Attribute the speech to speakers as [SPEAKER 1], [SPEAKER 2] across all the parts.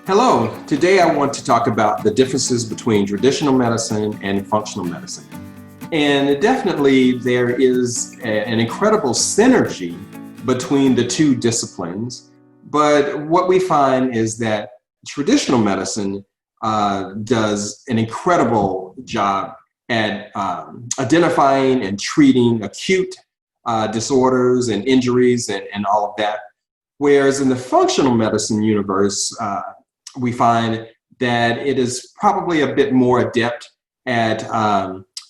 [SPEAKER 1] Hello, today I want to talk about the differences between traditional medicine and functional medicine. And definitely there is an incredible synergy between the two disciplines. But what we find is that traditional medicine does an incredible job at identifying and treating acute disorders and injuries and all of that. Whereas in the functional medicine universe, we find that it is probably a bit more adept at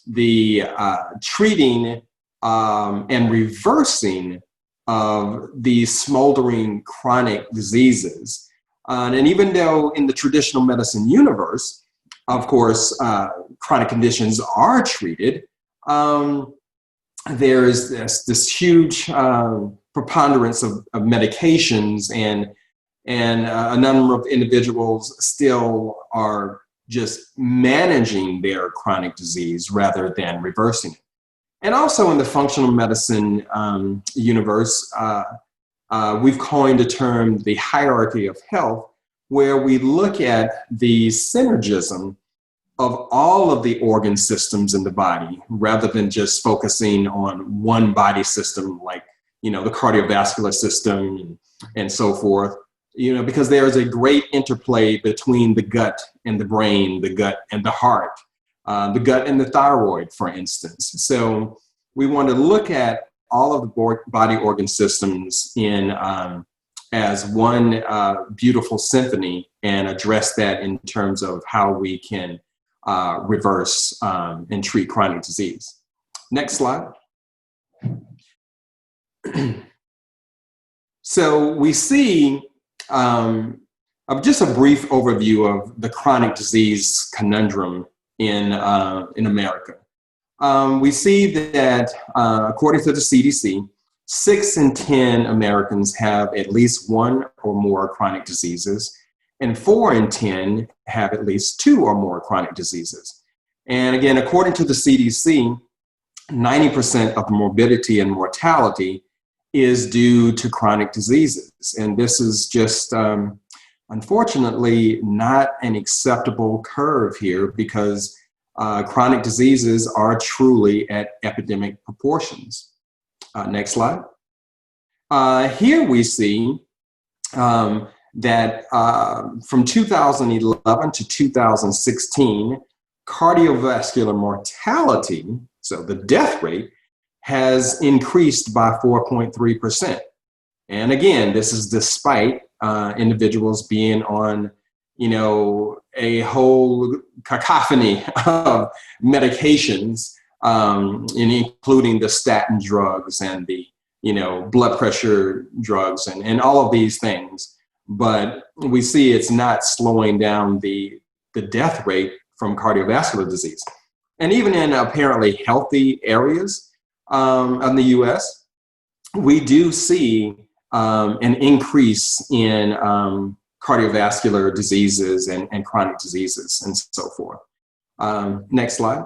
[SPEAKER 1] the treating and reversing of these smoldering chronic diseases. And even though in the traditional medicine universe, of course, chronic conditions are treated, there is this huge preponderance of medications and a number of individuals still are just managing their chronic disease rather than reversing it. And also in the functional medicine universe, we've coined a term, the hierarchy of health, where we look at the synergism of all of the organ systems in the body, rather than just focusing on one body system like, the cardiovascular system and so forth. Because there is a great interplay between the gut and the brain, the gut and the heart, the gut and the thyroid, for instance. So we want to look at all of the body organ systems as one beautiful symphony and address that in terms of how we can reverse and treat chronic disease. Next slide. So we see just a brief overview of the chronic disease conundrum in America. We see that according to the CDC, 6 in 10 Americans have at least one or more chronic diseases, and 4 in 10 have at least 2 or more chronic diseases. And again, according to the CDC, 90% of the morbidity and mortality is due to chronic diseases. And this is just, unfortunately, not an acceptable curve here, because chronic diseases are truly at epidemic proportions. Next slide. Here we see that from 2011 to 2016, cardiovascular mortality, so the death rate, has increased by 4.3%. And again, this is despite individuals being on, a whole cacophony of medications, including the statin drugs and the, blood pressure drugs and all of these things. But we see it's not slowing down the death rate from cardiovascular disease. And even in apparently healthy areas, in the U.S., we do see an increase in cardiovascular diseases and chronic diseases and so forth. Next slide.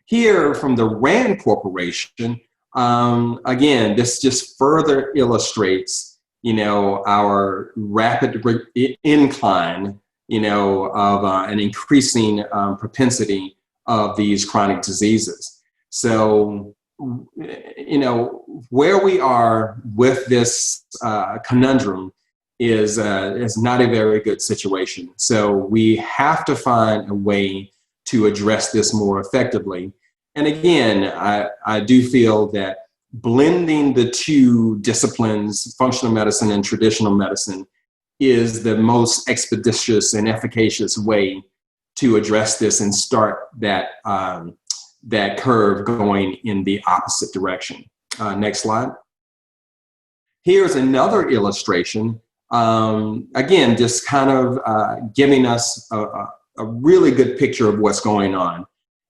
[SPEAKER 1] Here from the RAND Corporation, again, this just further illustrates, our rapid incline, of an increasing propensity of these chronic diseases. So, where we are with this conundrum is not a very good situation. So we have to find a way to address this more effectively. And again, I do feel that blending the two disciplines, functional medicine and traditional medicine, is the most expeditious and efficacious way to address this and start that curve going in the opposite direction. Next slide. Here's another illustration. Again, just kind of giving us a really good picture of what's going on.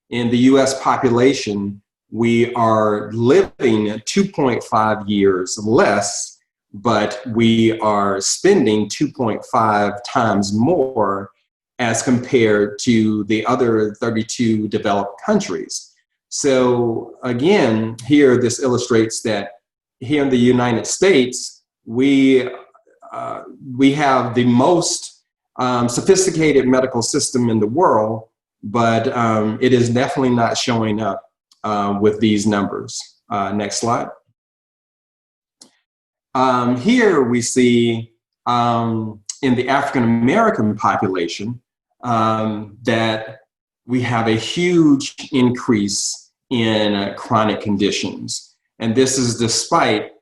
[SPEAKER 1] In the US population, we are living 2.5 years less, but we are spending 2.5 times more as compared to the other 32 developed countries. So again, here this illustrates that here in the United States, we we have the most sophisticated medical system in the world, but it is definitely not showing up with these numbers. Next slide. Here we see in the African American population that we have a huge increase in chronic conditions. And this is despite,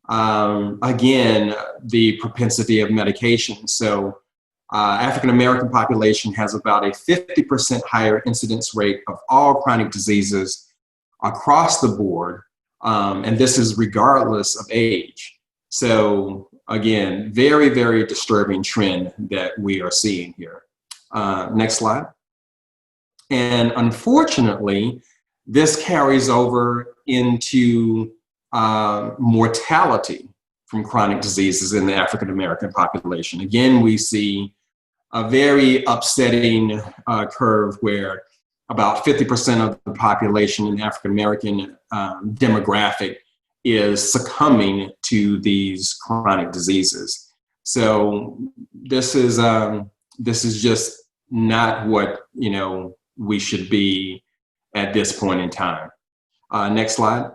[SPEAKER 1] again, the propensity of medication. So African American population has about a 50% higher incidence rate of all chronic diseases across the board. And this is regardless of age. So again, very, very disturbing trend that we are seeing here. Next slide. And unfortunately, this carries over into mortality from chronic diseases in the African American population. Again, we see a very upsetting curve where about 50% of the population in the African American demographic is succumbing to these chronic diseases. So this is just not what we should be at this point in time. Next slide.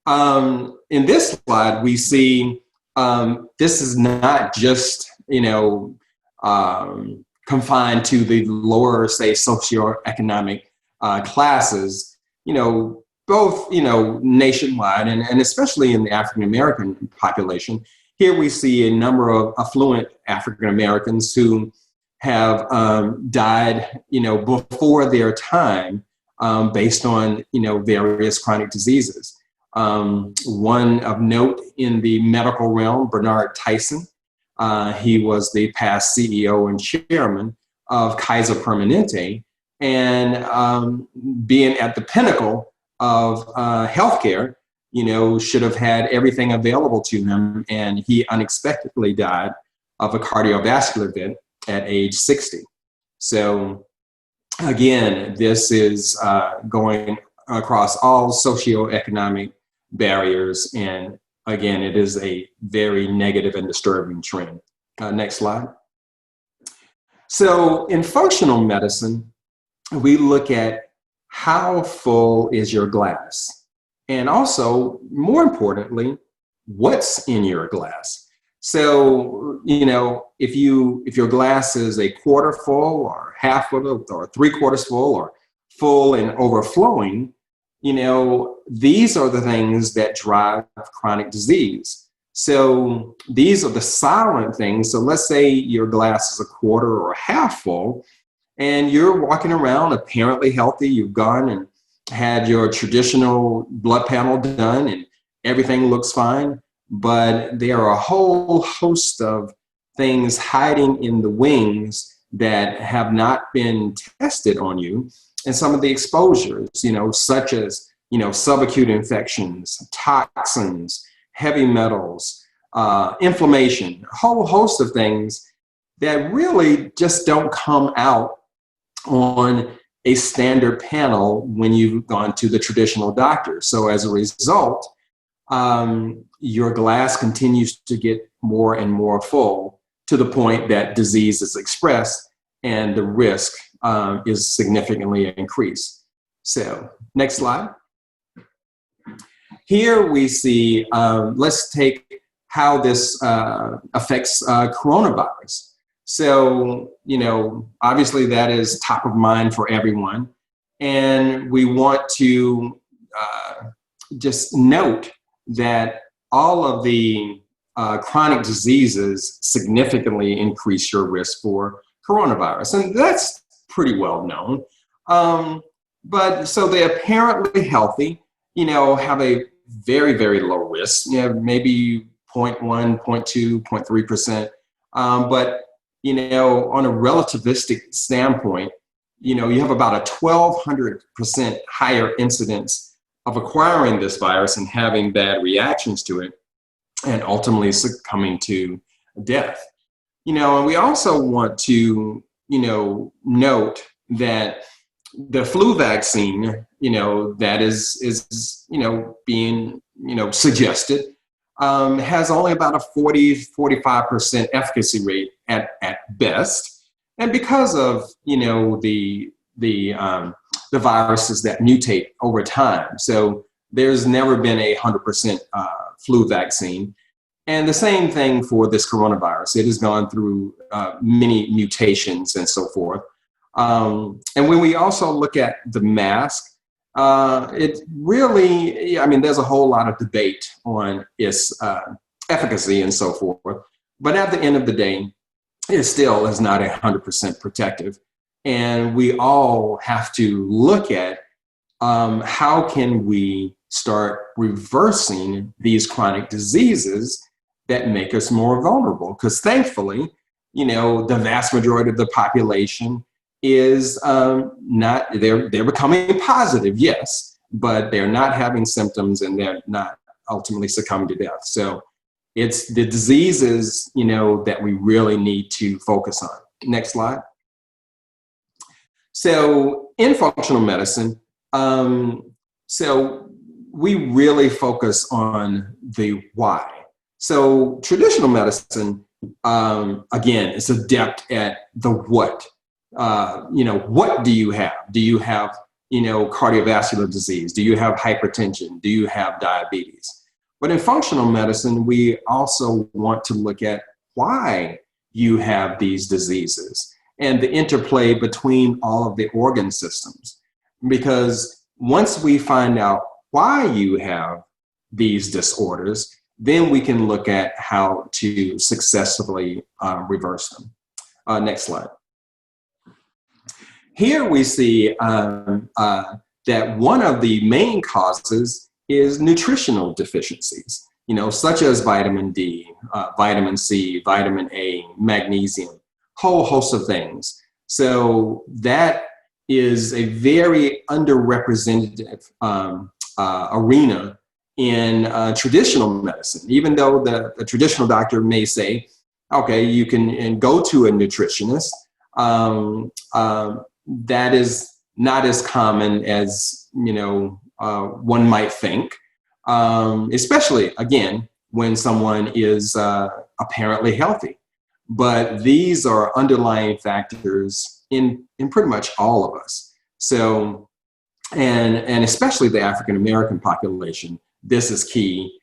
[SPEAKER 1] In this slide, we see this is not just confined to the lower, say, socioeconomic classes. Both nationwide and especially in the African American population. Here we see a number of affluent African Americans who have died before their time based on various chronic diseases. One of note in the medical realm, Bernard Tyson. He was the past CEO and chairman of Kaiser Permanente, and being at the pinnacle of healthcare, should have had everything available to him, and he unexpectedly died of a cardiovascular event at age 60. So again, this is going across all socioeconomic barriers, and again, it is a very negative and disturbing trend. Next slide. So in functional medicine, we look at how full is your glass? And also, more importantly, what's in your glass? So, if your glass is a quarter full or half full or 3/4 full or full and overflowing, these are the things that drive chronic disease. So these are the silent things. So let's say your glass is a quarter or half full, and you're walking around apparently healthy. You've gone and had your traditional blood panel done and everything looks fine. But there are a whole host of things hiding in the wings that have not been tested on you. And some of the exposures, such as, subacute infections, toxins, heavy metals, inflammation, a whole host of things that really just don't come out on a standard panel when you've gone to the traditional doctor. So as a result, your glass continues to get more and more full to the point that disease is expressed and the risk is significantly increased. So next slide. Here we see, let's take how this affects coronavirus. So, obviously that is top of mind for everyone. And we want to just note that all of the chronic diseases significantly increase your risk for coronavirus. And that's pretty well known. But so they're apparently healthy, have a very, very low risk, maybe 0.1, 0.2, 0.3%. But on a relativistic standpoint, you have about a 1,200% higher incidence of acquiring this virus and having bad reactions to it and ultimately succumbing to death. And we also want to, note that the flu vaccine, that is being, suggested, has only about a 40–45% efficacy rate at best, and because of the viruses that mutate over time. So there's never been a 100% flu vaccine. And the same thing for this coronavirus. It has gone through many mutations and so forth. And when we also look at the mask, it really, I mean, there's a whole lot of debate on its efficacy and so forth. But at the end of the day, it still is not 100% protective. And we all have to look at how can we start reversing these chronic diseases that make us more vulnerable. Because thankfully, the vast majority of the population is they're becoming positive, yes, but they're not having symptoms and they're not ultimately succumbing to death. So it's the diseases, that we really need to focus on. Next slide. So in functional medicine, so we really focus on the why. So traditional medicine, again, is adept at the what. What do you have? Do you have, cardiovascular disease? Do you have hypertension? Do you have diabetes? But in functional medicine, we also want to look at why you have these diseases and the interplay between all of the organ systems. Because once we find out why you have these disorders, then we can look at how to successfully reverse them. Next slide. Here we see that one of the main causes is nutritional deficiencies, such as vitamin D, vitamin C, vitamin A, magnesium, whole host of things. So that is a very underrepresented arena in traditional medicine, even though the traditional doctor may say, okay, you can go to a nutritionist. That is not as common as, one might think, especially, again, when someone is apparently healthy. But these are underlying factors in pretty much all of us. So, and especially the African-American population, this is key,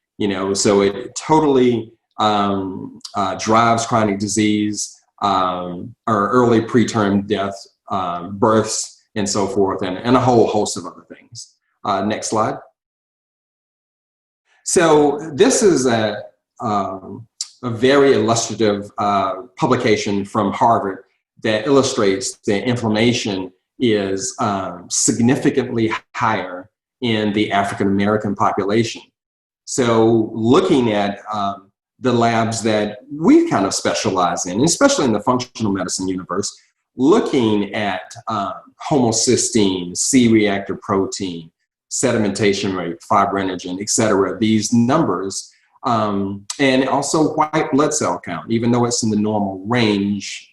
[SPEAKER 1] so it totally drives chronic disease, or early preterm death, births, and so forth, and a whole host of other things. Next slide. So this is a very illustrative publication from Harvard that illustrates that inflammation is significantly higher in the African-American population. So looking at the labs that we kind of specialize in, especially in the functional medicine universe, looking at homocysteine, C-reactive protein, sedimentation rate, fibrinogen, et cetera, these numbers, and also white blood cell count, even though it's in the normal range,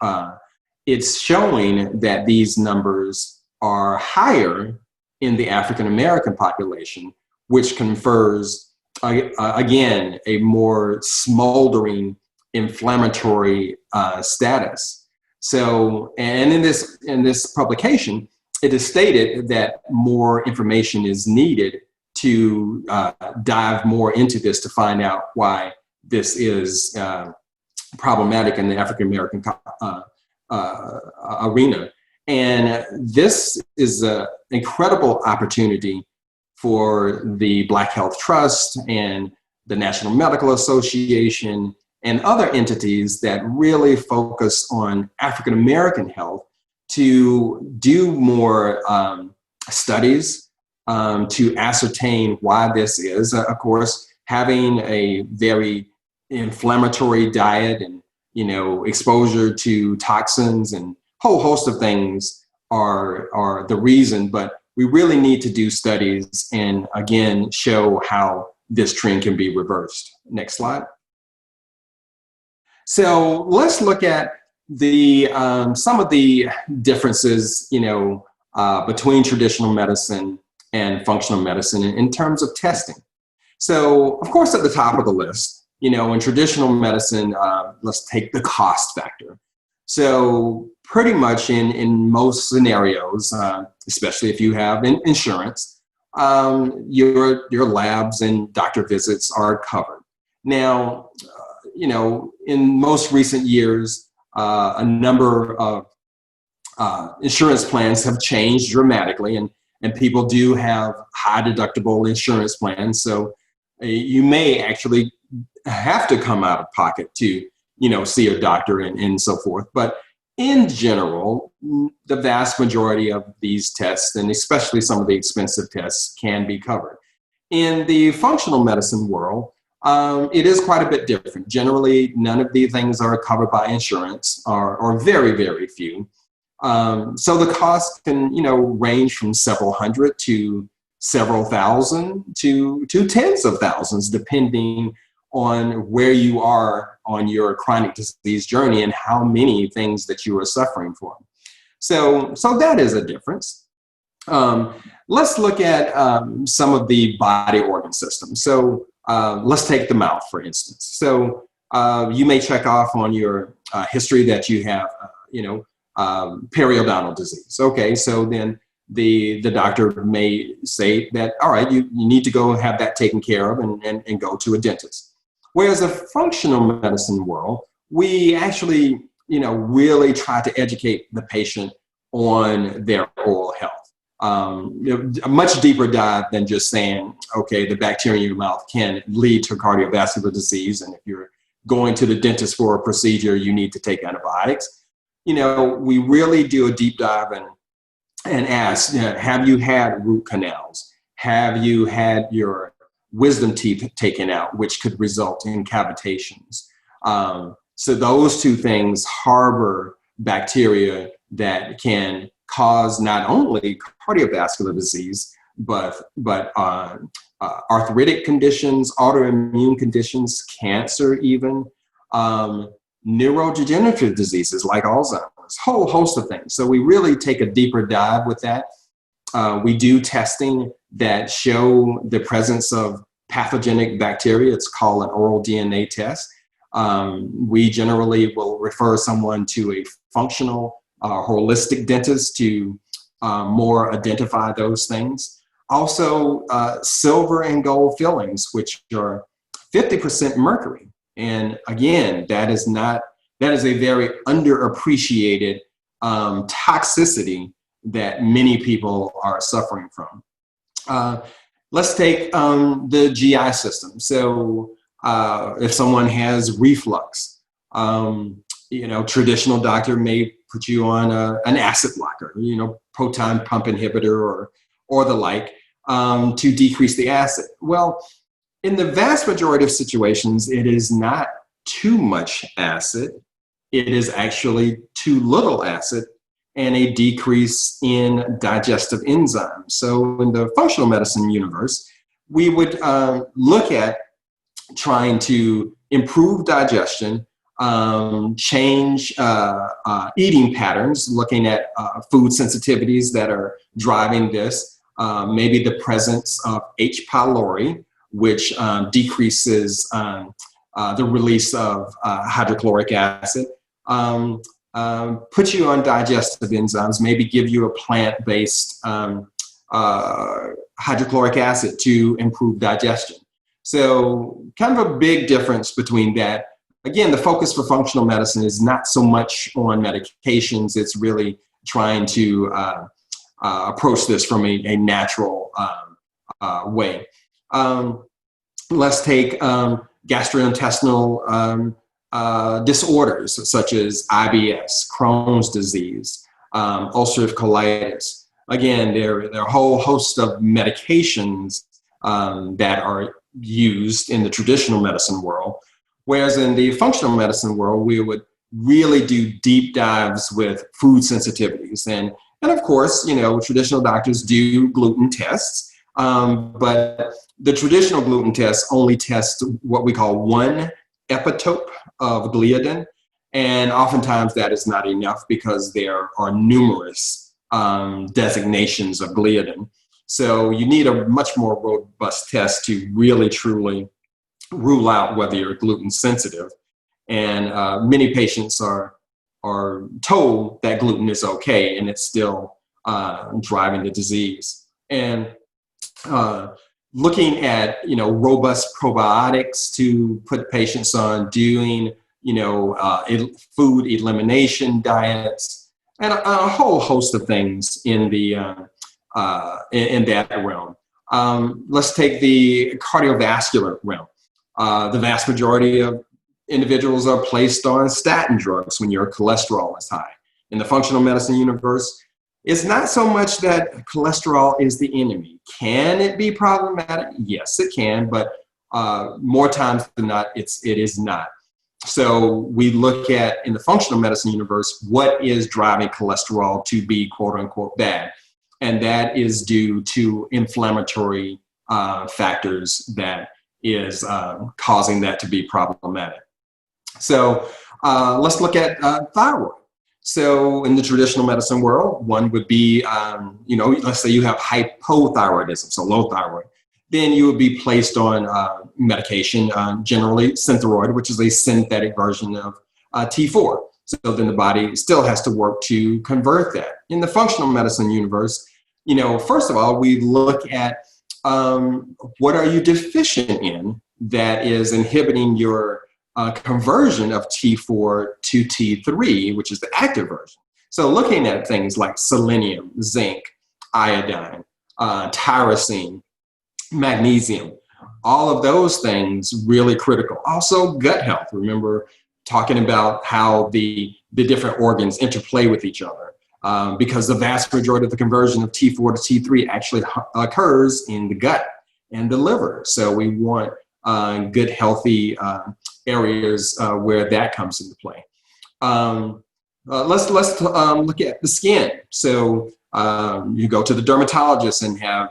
[SPEAKER 1] it's showing that these numbers are higher in the African-American population, which confers, again, a more smoldering inflammatory status. So, and in this publication, it is stated that more information is needed to dive more into this to find out why this is problematic in the African-American arena. And this is an incredible opportunity for the Black Health Trust and the National Medical Association and other entities that really focus on African-American health to do more studies to ascertain why this is. Of course, having a very inflammatory diet and exposure to toxins and whole host of things are the reason, but we really need to do studies and again show how this trend can be reversed. Next slide. So let's look at the some of the differences between traditional medicine and functional medicine in terms of testing. So, of course, at the top of the list, in traditional medicine, let's take the cost factor. So pretty much in most scenarios, especially if you have insurance, your labs and doctor visits are covered. Now, in most recent years, a number of insurance plans have changed dramatically, and people do have high deductible insurance plans. So you may actually have to come out of pocket to, see a doctor and so forth. But in general, the vast majority of these tests, and especially some of the expensive tests, can be covered. In the functional medicine world, it is quite a bit different. Generally, none of these things are covered by insurance, or very, very few. So the cost can, range from several hundred to several thousand to tens of thousands, depending on where you are on your chronic disease journey and how many things that you are suffering from. So that is a difference. Let's look at some of the body organ systems. So let's take the mouth, for instance. So you may check off on your history that you have, periodontal disease. Okay, so then the doctor may say that, all right, you need to go have that taken care of and go to a dentist. Whereas the functional medicine world, we actually, really try to educate the patient on their oral health. A much deeper dive than just saying, okay, the bacteria in your mouth can lead to cardiovascular disease, and if you're going to the dentist for a procedure, you need to take antibiotics. We really do a deep dive and ask, have you had root canals? Have you had your wisdom teeth taken out, which could result in cavitations? So those two things harbor bacteria that can cause not only cardiovascular disease, but arthritic conditions, autoimmune conditions, cancer even, neurodegenerative diseases like Alzheimer's, whole host of things. So we really take a deeper dive with that. We do testing that show the presence of pathogenic bacteria. It's called an oral DNA test. We generally will refer someone to a functional holistic dentist to more identify those things. Also, silver and gold fillings, which are 50% mercury. And again, that is a very underappreciated toxicity that many people are suffering from. Let's take the GI system. So if someone has reflux, traditional doctor may put you on an acid blocker, proton pump inhibitor or the like, to decrease the acid. Well, in the vast majority of situations, it is not too much acid. It is actually too little acid and a decrease in digestive enzymes. So in the functional medicine universe, we would look at trying to improve digestion, change eating patterns, looking at food sensitivities that are driving this, maybe the presence of H. pylori, which decreases the release of hydrochloric acid, put you on digestive enzymes, maybe give you a plant-based hydrochloric acid to improve digestion. So kind of a big difference between that. Again, the focus for functional medicine is not so much on medications. It's really trying to approach this from a natural way. Let's take gastrointestinal disorders such as IBS, Crohn's disease, ulcerative colitis. Again, there are a whole host of medications that are used in the traditional medicine world, whereas in the functional medicine world, we would really do deep dives with food sensitivities. And of course, traditional doctors do gluten tests, but the traditional gluten tests only test what we call one epitope of gliadin. And oftentimes that is not enough because there are numerous designations of gliadin. So you need a much more robust test to really truly rule out whether you're gluten sensitive. And many patients are told that gluten is okay, and it's still driving the disease. And looking at, robust probiotics to put patients on, doing, food elimination diets, and a whole host of things in the in that realm. Let's take the cardiovascular realm. The vast majority of individuals are placed on statin drugs when your cholesterol is high. In the functional medicine universe, it's not so much that cholesterol is the enemy. Can it be problematic? Yes, it can, but more times than not, it is not. So we look at, in the functional medicine universe, what is driving cholesterol to be quote unquote bad. And that is due to inflammatory factors that is causing that to be problematic. So let's look at thyroid. So in the traditional medicine world, one would be, let's say you have hypothyroidism, so low thyroid. Then you would be placed on medication, generally Synthroid, which is a synthetic version of T4. So then the body still has to work to convert that. In the functional medicine universe, first of all, we look at what are you deficient in that is inhibiting your conversion of T4 to T3, which is the active version. So looking at things like selenium, zinc, iodine, tyrosine, magnesium, all of those things really critical. Also gut health. Remember talking about how the different organs interplay with each other, because the vast majority of the conversion of T4 to T3 actually occurs in the gut and the liver. So we want good, healthy areas where that comes into play. Let's look at the skin. So you go to the dermatologist and have,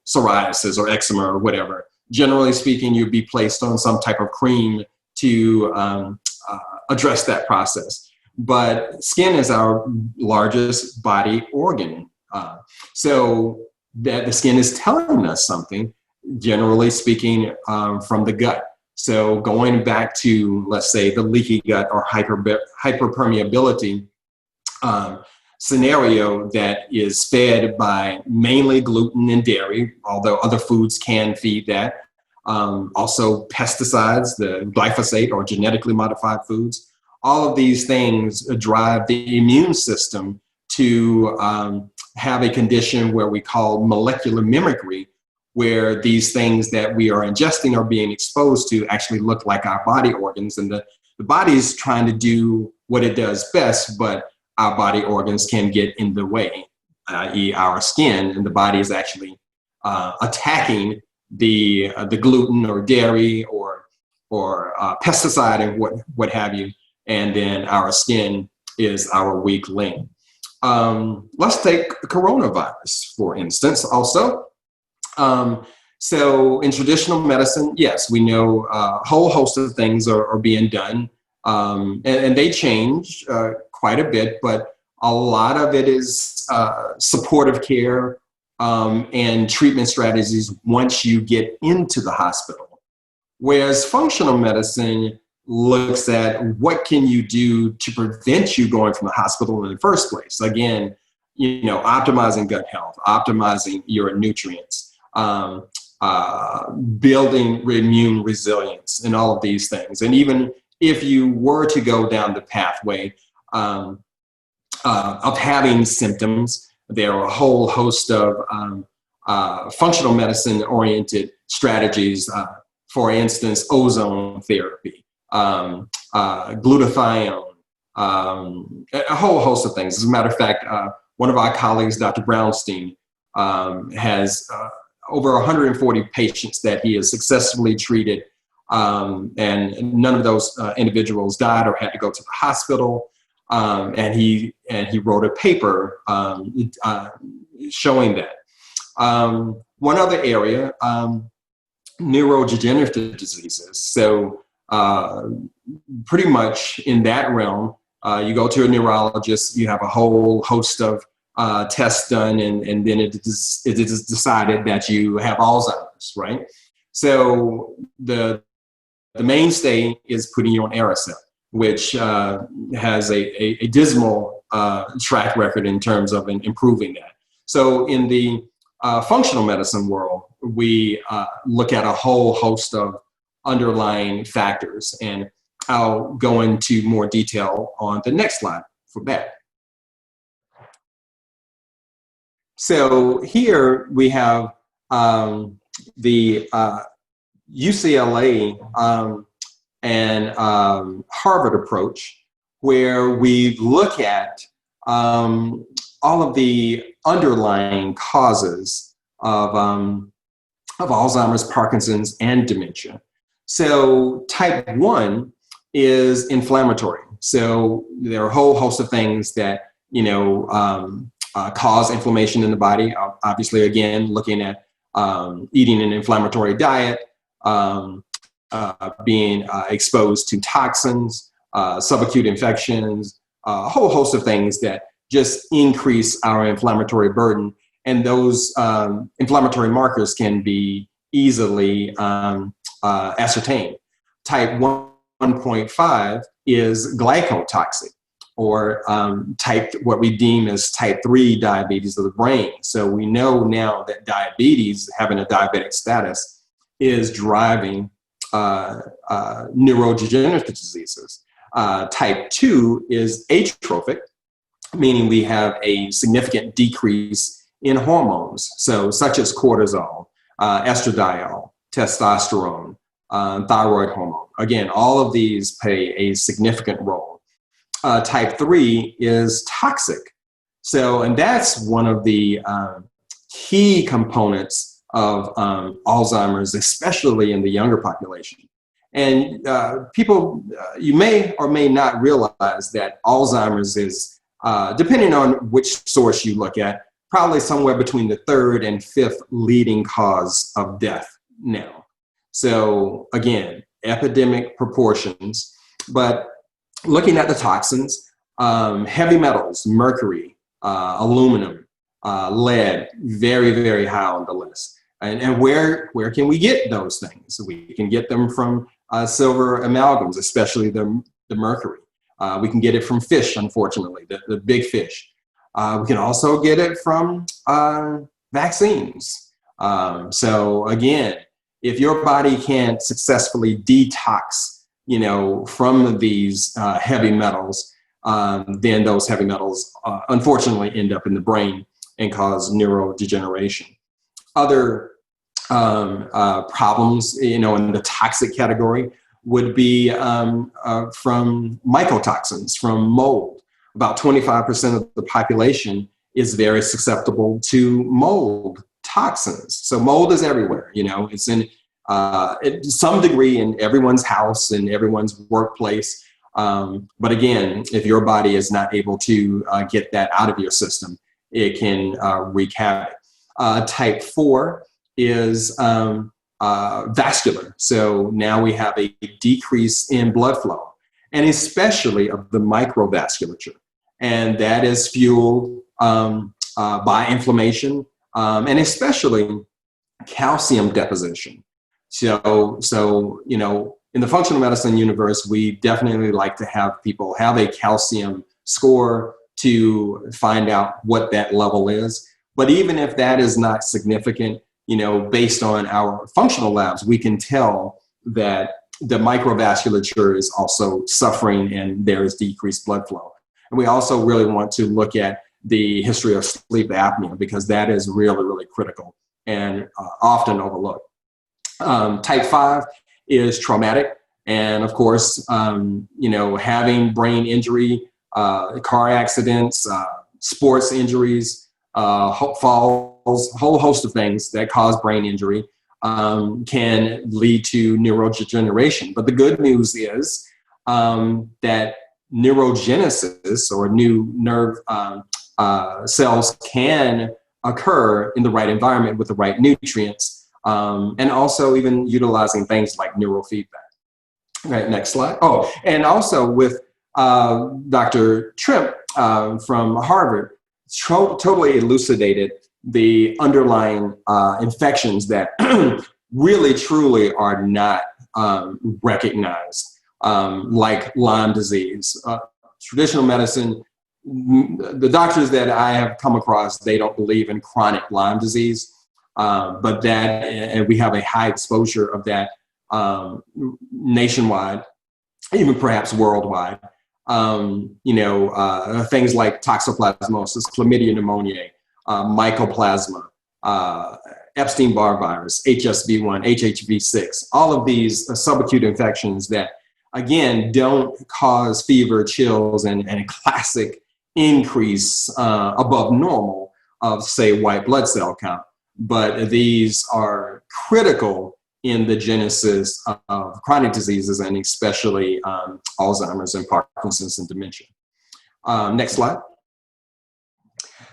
[SPEAKER 1] psoriasis or eczema or whatever. Generally speaking, you'd be placed on some type of cream to address that process. But skin is our largest body organ. So that the skin is telling us something, generally speaking, from the gut. So going back to, let's say, the leaky gut or hyperpermeability scenario that is fed by mainly gluten and dairy, although other foods can feed that. Also pesticides, the glyphosate or genetically modified foods. All of these things drive the immune system to have a condition where we call molecular mimicry, where these things that we are ingesting or being exposed to actually look like our body organs. And the body is trying to do what it does best, but our body organs can get in the way, i.e. our skin, and the body is actually attacking the gluten or dairy or pesticide and what have you. And then our skin is our weak link. Let's take coronavirus, for instance, also. So in traditional medicine, yes, we know a whole host of things are being done, and they change quite a bit, but a lot of it is supportive care and treatment strategies once you get into the hospital. Whereas functional medicine looks at what can you do to prevent you going from the hospital in the first place. Again, optimizing gut health, optimizing your nutrients, building immune resilience, and all of these things. And even if you were to go down the pathway of having symptoms, there are a whole host of functional medicine-oriented strategies. For instance, ozone therapy, glutathione, a whole host of things. As a matter of fact, one of our colleagues, Dr. Brownstein, has over 140 patients that he has successfully treated, and none of those individuals died or had to go to the hospital. And he wrote a paper showing that. One other area, neurodegenerative diseases. So pretty much in that realm, you go to a neurologist, you have a whole host of tests done, and then it is decided that you have Alzheimer's, right? So the mainstay is putting you on Aricept, which has a dismal track record in terms of improving that. So in the functional medicine world, we look at a whole host of underlying factors, and I'll go into more detail on the next slide for that. So here we have the UCLA and Harvard approach, where we look at all of the underlying causes of Alzheimer's, Parkinson's, and dementia. So type 1 is inflammatory. So there are a whole host of things that, cause inflammation in the body. Obviously, again, looking at eating an inflammatory diet, being exposed to toxins, subacute infections, a whole host of things that just increase our inflammatory burden. And those inflammatory markers can be easily ascertained. Type 1.5 is glycotoxic, or what we deem as type 3 diabetes of the brain. So we know now that diabetes, having a diabetic status, is driving neurodegenerative diseases. Type 2 is atrophic, meaning we have a significant decrease in hormones, so such as cortisol, estradiol, testosterone, thyroid hormone. Again, all of these play a significant role. Type 3 is toxic. So, and that's one of the key components of Alzheimer's, especially in the younger population. And people, you may or may not realize that Alzheimer's is, depending on which source you look at, probably somewhere between the 3rd and 5th leading cause of death now. So again, epidemic proportions, but looking at the toxins, heavy metals, mercury, aluminum, lead, very, very high on the list. And where can we get those things? We can get them from silver amalgams, especially the mercury. We can get it from fish, unfortunately, the big fish. We can also get it from vaccines. So again, if your body can't successfully detox, from these heavy metals, then those heavy metals unfortunately end up in the brain and cause neurodegeneration. Other problems, in the toxic category would be from mycotoxins, from mold. About 25% of the population is very susceptible to mold toxins. So mold is everywhere, it's in some degree in everyone's house and everyone's workplace. But again, if your body is not able to get that out of your system, it can wreak havoc. Type 4 is vascular. So now we have a decrease in blood flow, and especially of the microvasculature. And that is fueled by inflammation and especially calcium deposition. So in the functional medicine universe, we definitely like to have people have a calcium score to find out what that level is. But even if that is not significant, based on our functional labs, we can tell that the microvasculature is also suffering and there is decreased blood flow. And we also really want to look at the history of sleep apnea, because that is really, really critical and often overlooked. Type 5 is traumatic. And of course, having brain injury, car accidents, sports injuries, falls, a whole host of things that cause brain injury can lead to neurodegeneration. But the good news is that neurogenesis, or new nerve cells, can occur in the right environment with the right nutrients, and also even utilizing things like neurofeedback. All right, next slide. Oh, and also with Dr. Trimp from Harvard, totally elucidated the underlying infections that really truly are not recognized, like Lyme disease. Traditional medicine, the doctors that I have come across, they don't believe in chronic Lyme disease, but that, and we have a high exposure of that nationwide, even perhaps worldwide. Things like toxoplasmosis, chlamydia pneumoniae, mycoplasma, Epstein-Barr virus, HSV1, HHV6, all of these subacute infections that, again, don't cause fever, chills, and a classic increase above normal of, say, white blood cell count. But these are critical in the genesis of chronic diseases, and especially Alzheimer's and Parkinson's and dementia. Next slide.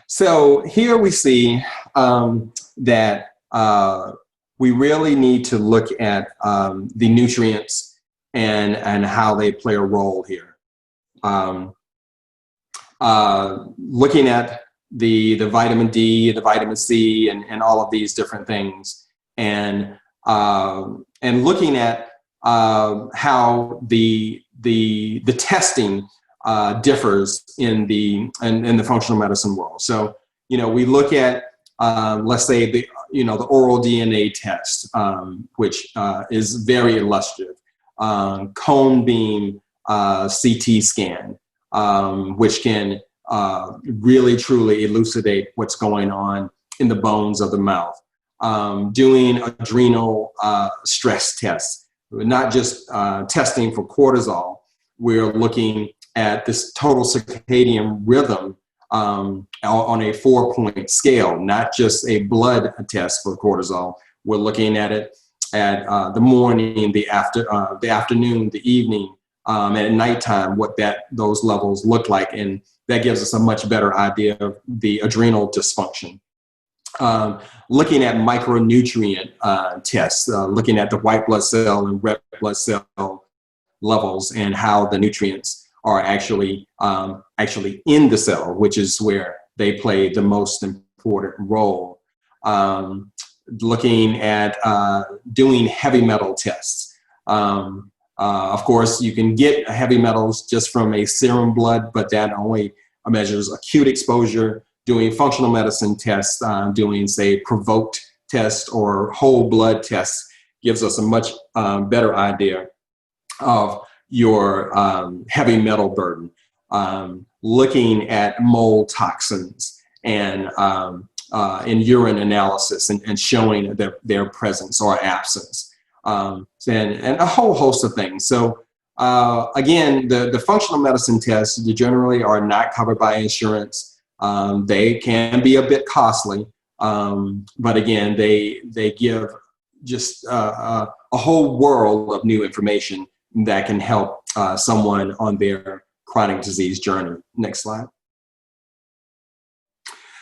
[SPEAKER 1] So here we see that we really need to look at the nutrients and how they play a role here. Looking at the vitamin D, the vitamin C, and all of these different things, and looking at how the testing differs in the functional medicine world. So, we look at let's say the oral DNA test, which is very illustrative, cone beam CT scan, which can really truly elucidate what's going on in the bones of the mouth. Doing adrenal stress tests, not just testing for cortisol. We're looking at this total circadian rhythm on a 4-point scale, not just a blood test for cortisol. We're looking at it at the morning, the afternoon, the evening, and at nighttime, what those levels look like, and that gives us a much better idea of the adrenal dysfunction. Looking at micronutrient tests, looking at the white blood cell and red blood cell levels and how the nutrients are actually in the cell, which is where they play the most important role. Looking at doing heavy metal tests. Of course, you can get heavy metals just from a serum blood, but that only measures acute exposure. Doing functional medicine tests, doing, say, provoked tests or whole blood tests gives us a much better idea of your heavy metal burden. Looking at mold toxins and in urine analysis and showing their presence or absence, and a whole host of things. So again, the functional medicine tests generally are not covered by insurance. They can be a bit costly, but again, they give just a whole world of new information that can help someone on their chronic disease journey. Next slide.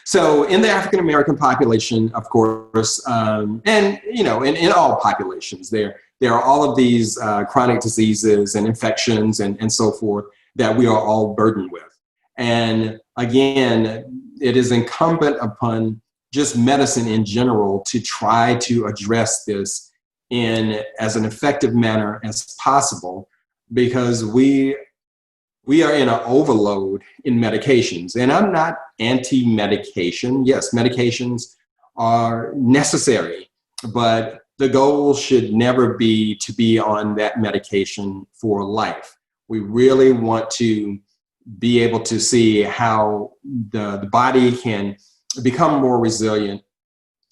[SPEAKER 1] So in the African American population, of course, and in all populations, there are all of these chronic diseases and infections and so forth that we are all burdened with. And again, it is incumbent upon just medicine in general to try to address this in as an effective manner as possible, because we are in an overload in medications. And I'm not anti-medication. Yes, medications are necessary, but the goal should never be to be on that medication for life. We really want to be able to see how the body can become more resilient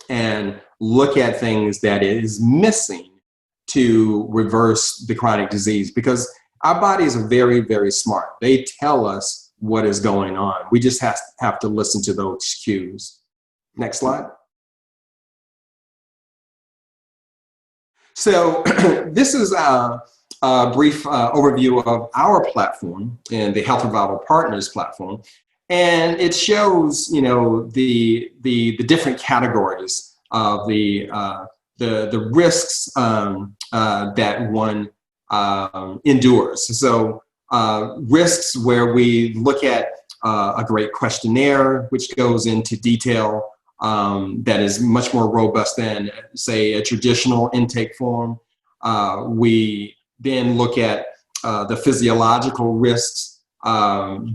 [SPEAKER 1] and look at things that it is missing to reverse the chronic disease, because our bodies are very, very smart. They tell us what is going on. We just have to listen to those cues. Next slide. So this is a brief overview of our platform and the Health Revival Partners platform. And it shows, the different categories of the risks that one endures. So risks where we look at a great questionnaire, which goes into detail that is much more robust than, say, a traditional intake form. We then look at the physiological risks,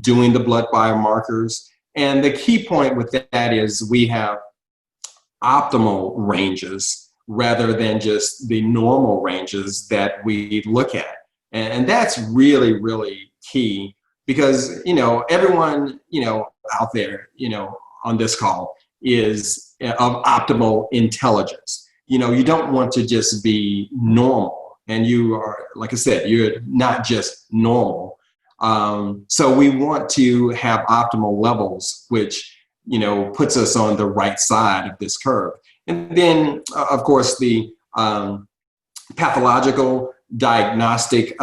[SPEAKER 1] doing the blood biomarkers. And the key point with that is we have optimal ranges rather than just the normal ranges that we look at. And that's really, really key because, everyone, out there, on this call is of optimal intelligence. You don't want to just be normal. And you are, like I said, you're not just normal. So we want to have optimal levels, which, puts us on the right side of this curve. And then, of course, the pathological diagnostic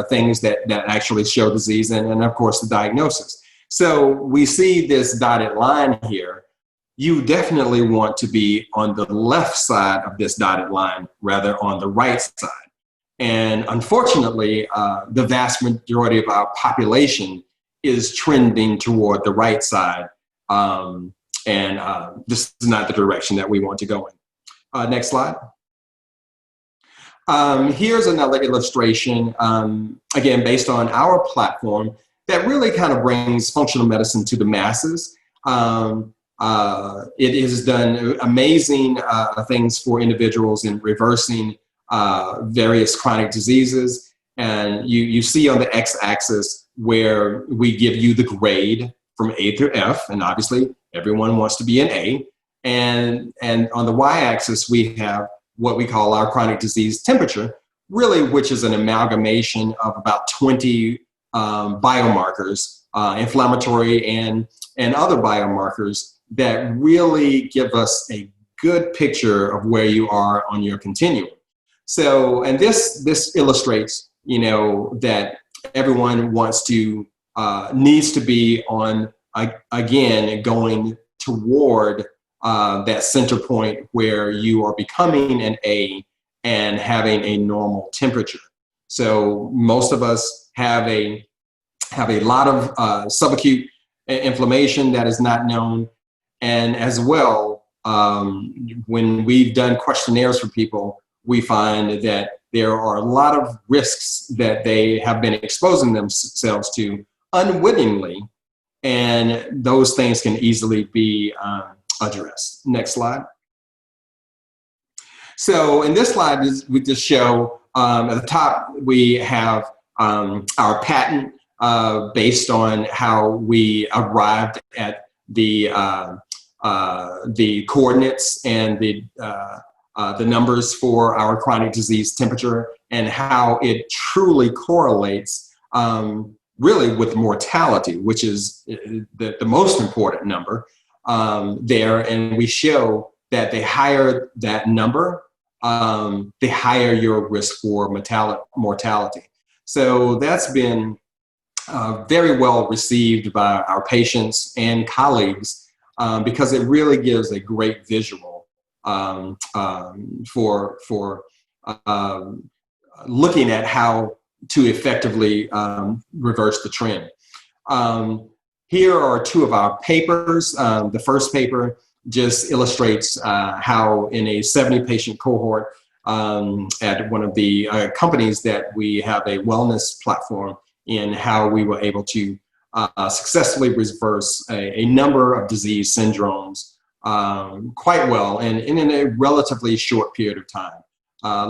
[SPEAKER 1] things that actually show disease, and of course, the diagnosis. So we see this dotted line here. You definitely want to be on the left side of this dotted line rather on the right side. And unfortunately, the vast majority of our population is trending toward the right side. This is not the direction that we want to go in. Next slide. Here's another illustration, again, based on our platform that really kind of brings functional medicine to the masses. It has done amazing things for individuals in reversing various chronic diseases. And you see on the x-axis where we give you the grade from A through F, and obviously everyone wants to be an A. And on the y-axis, we have what we call our chronic disease temperature, really, which is an amalgamation of about 20 biomarkers, inflammatory and other biomarkers that really give us a good picture of where you are on your continuum. So, and this illustrates, that everyone needs to be on, again, going toward that center point where you are becoming an A and having a normal temperature. So most of us have a lot of subacute inflammation that is not known. And as well, when we've done questionnaires for people, we find that there are a lot of risks that they have been exposing themselves to unwittingly, and those things can easily be addressed. Next slide. So in this slide, we just show at the top, we have our patent based on how we arrived at the coordinates and the numbers for our chronic disease temperature, and how it truly correlates really with mortality, which is the most important number there. And we show that the higher that number, the higher your risk for mortality. So that's been very well received by our patients and colleagues because it really gives a great visual for looking at how to effectively reverse the trend. Here are two of our papers. The first paper just illustrates how in a 70-patient cohort at one of the companies that we have a wellness platform in, how we were able to successfully reverse a number of disease syndromes quite well and in a relatively short period of time,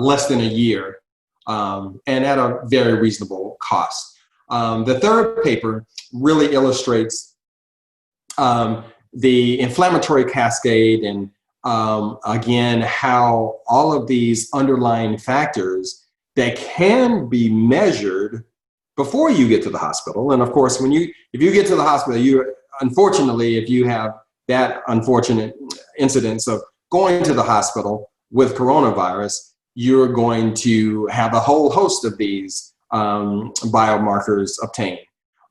[SPEAKER 1] less than a year, and at a very reasonable cost. The third paper really illustrates the inflammatory cascade and again, how all of these underlying factors that can be measured before you get to the hospital. And of course, if you get to the hospital, unfortunately, if you have that unfortunate incidence of going to the hospital with coronavirus, you're going to have a whole host of these biomarkers obtained.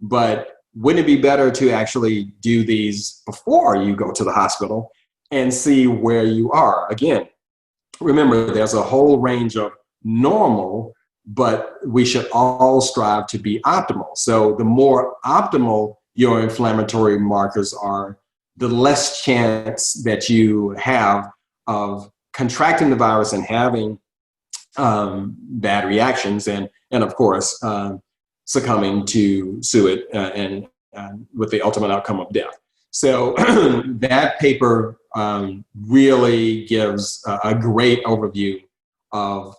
[SPEAKER 1] But wouldn't it be better to actually do these before you go to the hospital and see where you are? Again, remember, there's a whole range of normal, but we should all strive to be optimal. So the more optimal your inflammatory markers are, the less chance that you have of contracting the virus and having bad reactions, and of course succumbing to it and with the ultimate outcome of death. So that paper really gives a great overview of,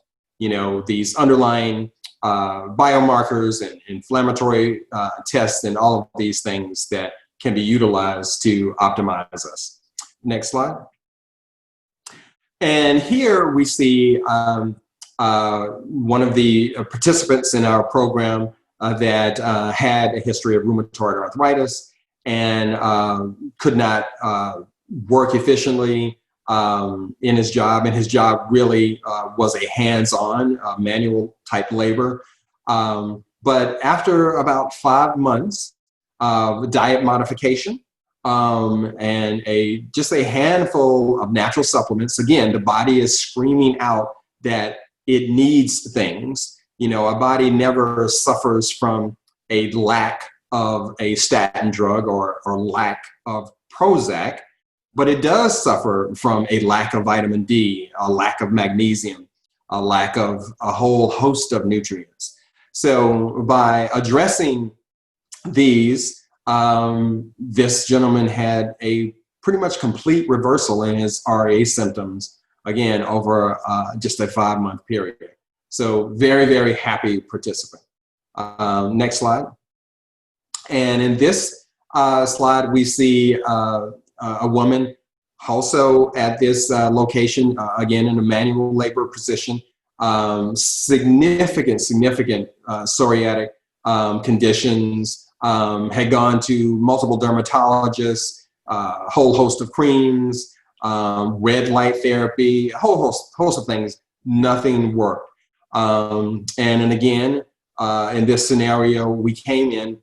[SPEAKER 1] these underlying biomarkers and inflammatory tests and all of these things that can be utilized to optimize us. Next slide. And here we see one of the participants in our program that had a history of rheumatoid arthritis and could not work efficiently in his job, and his job really was a hands-on manual type labor. But after about 5 months of diet modification and just a handful of natural supplements, again, the body is screaming out that it needs things. Our body never suffers from a lack of a statin drug or lack of Prozac, but it does suffer from a lack of vitamin D, a lack of magnesium, a lack of a whole host of nutrients. So by addressing these, this gentleman had a pretty much complete reversal in his RA symptoms, again, over just a 5-month period. So very, very happy participant. Next slide. And in this slide, we see a woman also at this location, again, in a manual labor position, significant psoriatic conditions, had gone to multiple dermatologists, a whole host of creams, red light therapy, a whole host of things. Nothing worked. And again, in this scenario, we came in,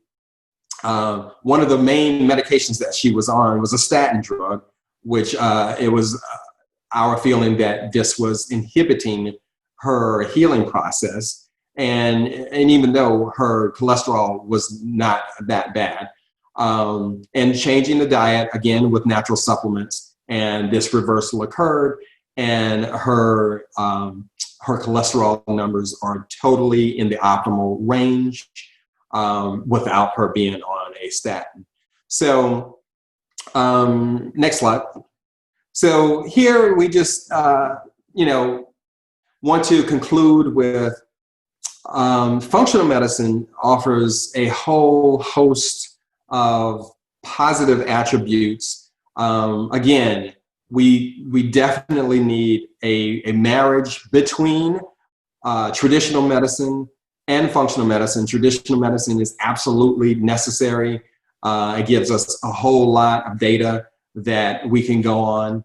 [SPEAKER 1] one of the main medications that she was on was a statin drug, which it was our feeling that this was inhibiting her healing process. And even though her cholesterol was not that bad, and changing the diet again with natural supplements, and this reversal occurred, and her cholesterol numbers are totally in the optimal range without her being on a statin. So next slide. So here we just want to conclude with functional medicine offers a whole host of positive attributes. Again, we definitely need a marriage between traditional medicine and functional medicine. Traditional medicine is absolutely necessary. It gives us a whole lot of data that we can go on.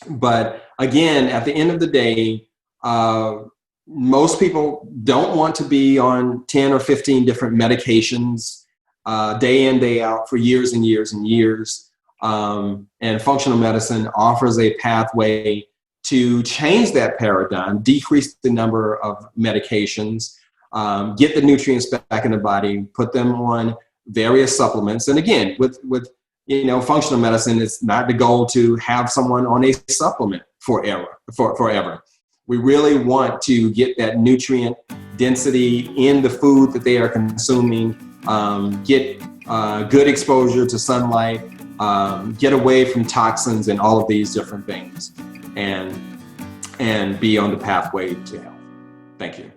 [SPEAKER 1] But again, at the end of the day, most people don't want to be on 10 or 15 different medications day in, day out for years and years and years. And functional medicine offers a pathway to change that paradigm, decrease the number of medications, get the nutrients back in the body, put them on various supplements. And again, with functional medicine, it's not the goal to have someone on a supplement forever. We really want to get that nutrient density in the food that they are consuming, get good exposure to sunlight, get away from toxins and all of these different things, and be on the pathway to health. Thank you.